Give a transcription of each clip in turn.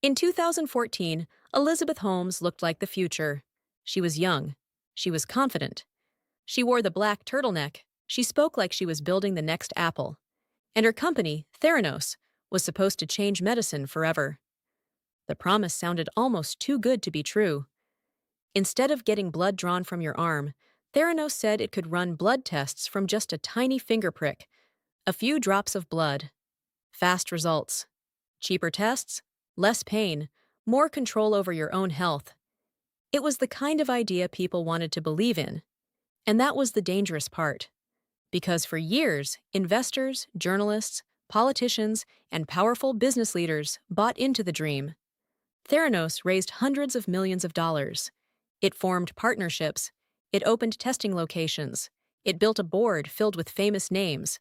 In 2014, Elizabeth Holmes looked like the future. She was young. She was confident. She wore the black turtleneck. She spoke like she was building the next Apple. And her company, Theranos, was supposed to change medicine forever. The promise sounded almost too good to be true. Instead of getting blood drawn from your arm, Theranos said it could run blood tests from just a tiny finger prick, a few drops of blood. Fast results. Cheaper tests, less pain, more control over your own health. It was the kind of idea people wanted to believe in. And that was the dangerous part. Because for years, investors, journalists, politicians, and powerful business leaders bought into the dream. Theranos raised hundreds of millions of dollars. It formed partnerships. It opened testing locations. It built a board filled with famous names.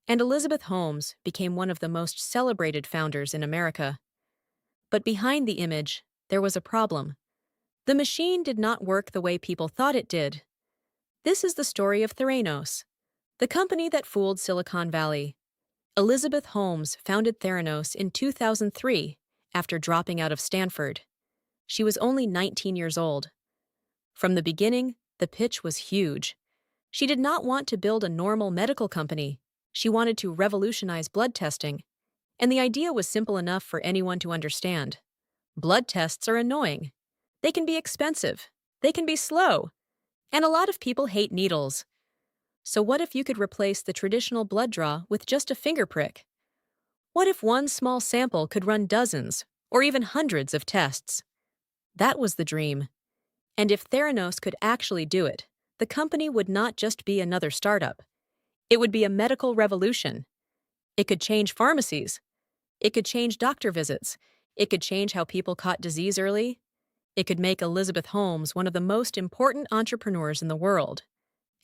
And Elizabeth Holmes became one of the most celebrated founders in America. But behind the image, there was a problem. The machine did not work the way people thought it did. This is the story of Theranos, the company that fooled Silicon Valley. Elizabeth Holmes founded Theranos in 2003 after dropping out of Stanford. She was only 19 years old. From the beginning, the pitch was huge. She did not want to build a normal medical company. She wanted to revolutionize blood testing. And the idea was simple enough for anyone to understand. Blood tests are annoying. They can be expensive. They can be slow. And a lot of people hate needles. So what if you could replace the traditional blood draw with just a finger prick? What if one small sample could run dozens, or even hundreds of tests? That was the dream. And if Theranos could actually do it, the company would not just be another startup. It would be a medical revolution. It could change pharmacies. It could change doctor visits. It could change how people caught disease early. It could make Elizabeth Holmes one of the most important entrepreneurs in the world.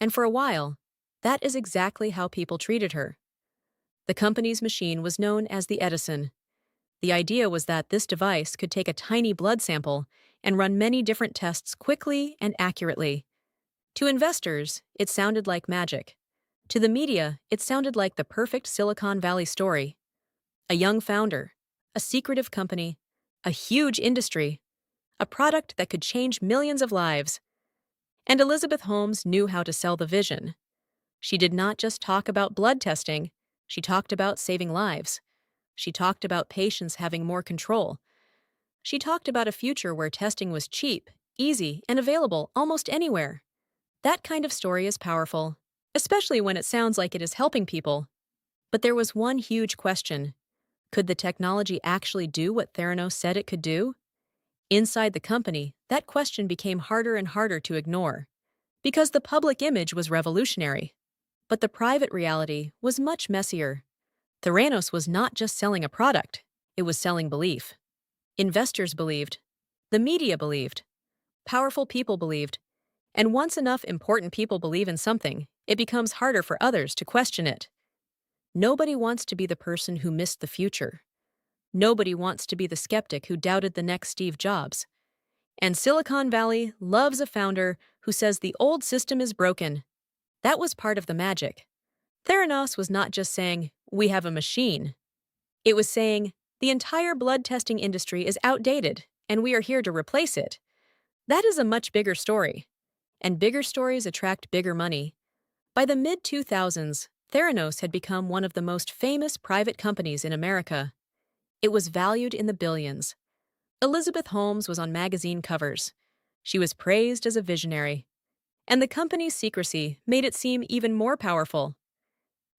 And for a while, that is exactly how people treated her. The company's machine was known as the Edison. The idea was that this device could take a tiny blood sample and run many different tests quickly and accurately. To investors, it sounded like magic. To the media, it sounded like the perfect Silicon Valley story. A young founder, a secretive company, a huge industry, a product that could change millions of lives. And Elizabeth Holmes knew how to sell the vision. She did not just talk about blood testing, she talked about saving lives. She talked about patients having more control. She talked about a future where testing was cheap, easy, and available almost anywhere. That kind of story is powerful, especially when it sounds like it is helping people. But there was one huge question. Could the technology actually do what Theranos said it could do? Inside the company, that question became harder and harder to ignore. Because the public image was revolutionary. But the private reality was much messier. Theranos was not just selling a product, it was selling belief. Investors believed. The media believed. Powerful people believed. And once enough important people believe in something, it becomes harder for others to question it. Nobody wants to be the person who missed the future. Nobody wants to be the skeptic who doubted the next Steve Jobs. And Silicon Valley loves a founder who says the old system is broken. That was part of the magic. Theranos was not just saying, "We have a machine." It was saying, "The entire blood testing industry is outdated, and we are here to replace it." That is a much bigger story. And bigger stories attract bigger money. By the mid-2000s, Theranos had become one of the most famous private companies in America. It was valued in the billions. Elizabeth Holmes was on magazine covers. She was praised as a visionary. And the company's secrecy made it seem even more powerful.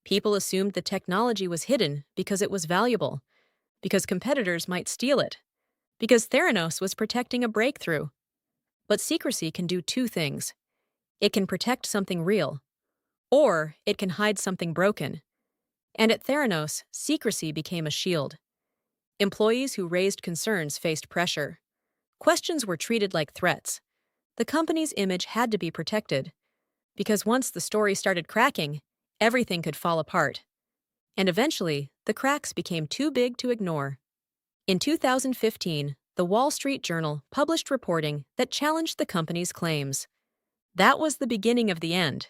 People assumed the technology was hidden because it was valuable, because competitors might steal it, because Theranos was protecting a breakthrough. But secrecy can do two things. It can protect something real, or it can hide something broken. And at Theranos, secrecy became a shield. Employees who raised concerns faced pressure. Questions were treated like threats. The company's image had to be protected, because once the story started cracking, everything could fall apart. And eventually, the cracks became too big to ignore. In 2015, the Wall Street Journal published reporting that challenged the company's claims. That was the beginning of the end.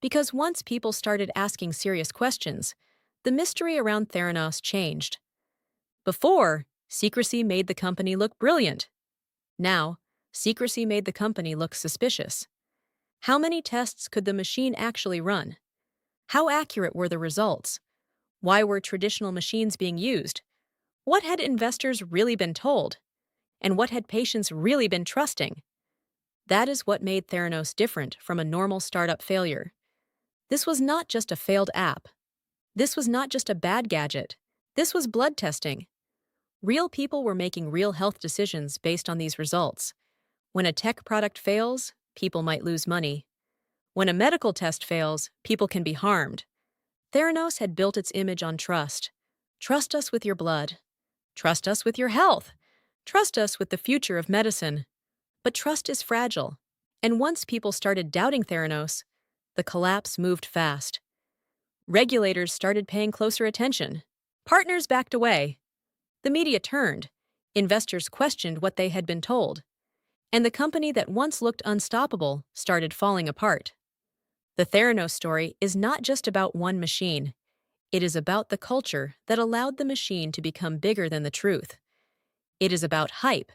Because once people started asking serious questions, the mystery around Theranos changed. Before, Secrecy made the company look brilliant. Now, secrecy made the company look suspicious. How many tests could the machine actually run? How accurate were the results? Why were traditional machines being used? What had investors really been told? And what had patients really been trusting? That is what made Theranos different from a normal startup failure. This was not just a failed app. This was not just a bad gadget. This was blood testing. Real people were making real health decisions based on these results. When a tech product fails, people might lose money. When a medical test fails, people can be harmed. Theranos had built its image on trust. Trust us with your blood. Trust us with your health. Trust us with the future of medicine. But trust is fragile. And once people started doubting Theranos, the collapse moved fast. Regulators started paying closer attention. Partners backed away. The media turned. Investors questioned what they had been told. And the company that once looked unstoppable started falling apart. The Theranos story is not just about one machine. It is about the culture that allowed the machine to become bigger than the truth. It is about hype.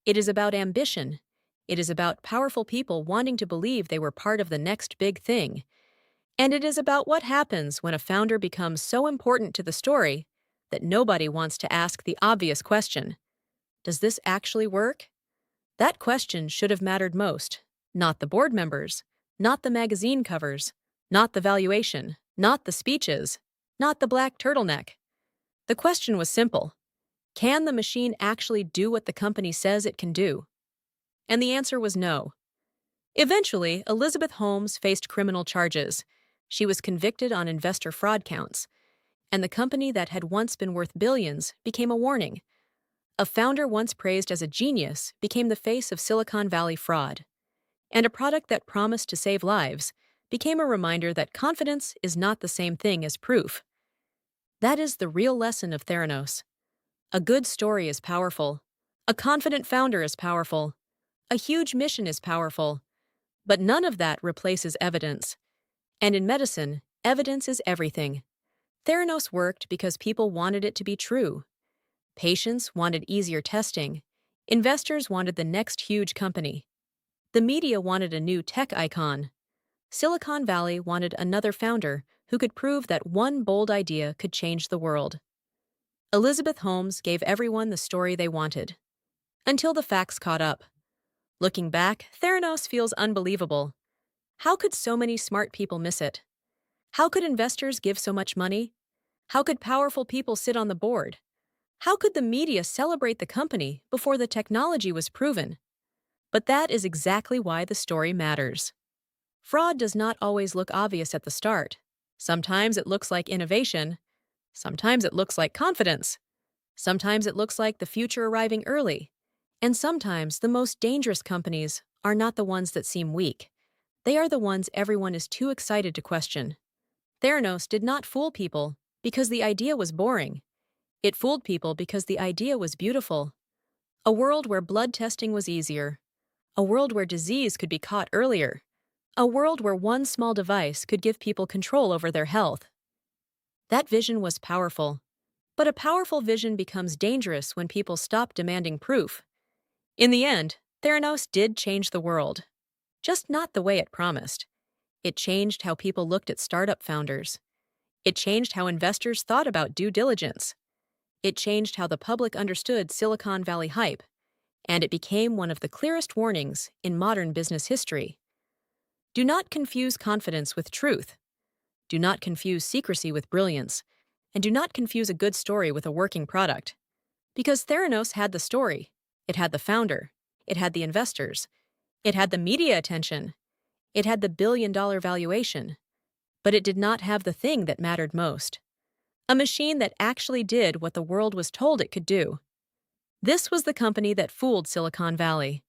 It is about ambition. It is about powerful people wanting to believe they were part of the next big thing. And it is about what happens when a founder becomes so important to the story that nobody wants to ask the obvious question: does this actually work? That question should have mattered most, not the board members, not the magazine covers, not the valuation, not the speeches, not the black turtleneck. The question was simple: can the machine actually do what the company says it can do? And the answer was no. Eventually, Elizabeth Holmes faced criminal charges. She was convicted on investor fraud counts, and the company that had once been worth billions became a warning. A founder once praised as a genius became the face of Silicon Valley fraud. And a product that promised to save lives became a reminder that confidence is not the same thing as proof. That is the real lesson of Theranos. A good story is powerful. A confident founder is powerful. A huge mission is powerful. But none of that replaces evidence. And in medicine, evidence is everything. Theranos worked because people wanted it to be true. Patients wanted easier testing. Investors wanted the next huge company. The media wanted a new tech icon. Silicon Valley wanted another founder who could prove that one bold idea could change the world. Elizabeth Holmes gave everyone the story they wanted. Until the facts caught up. Looking back, Theranos feels unbelievable. How could so many smart people miss it? How could investors give so much money? How could powerful people sit on the board? How could the media celebrate the company before the technology was proven? But that is exactly why the story matters. Fraud does not always look obvious at the start. Sometimes it looks like innovation. Sometimes it looks like confidence. Sometimes it looks like the future arriving early. And sometimes the most dangerous companies are not the ones that seem weak. They are the ones everyone is too excited to question. Theranos did not fool people because the idea was boring. It fooled people because the idea was beautiful. A world where blood testing was easier. A world where disease could be caught earlier. A world where one small device could give people control over their health. That vision was powerful. But a powerful vision becomes dangerous when people stop demanding proof. In the end, Theranos did change the world. Just not the way it promised. It changed how people looked at startup founders. It changed how investors thought about due diligence. It changed how the public understood Silicon Valley hype. And it became one of the clearest warnings in modern business history. Do not confuse confidence with truth. Do not confuse secrecy with brilliance. And do not confuse a good story with a working product. Because Theranos had the story. It had the founder. It had the investors. It had the media attention. It had the billion-dollar valuation. But it did not have the thing that mattered most. A machine that actually did what the world was told it could do. This was the company that fooled Silicon Valley.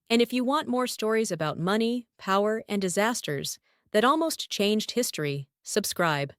And if you want more stories about money, power, and disasters that almost changed history, subscribe.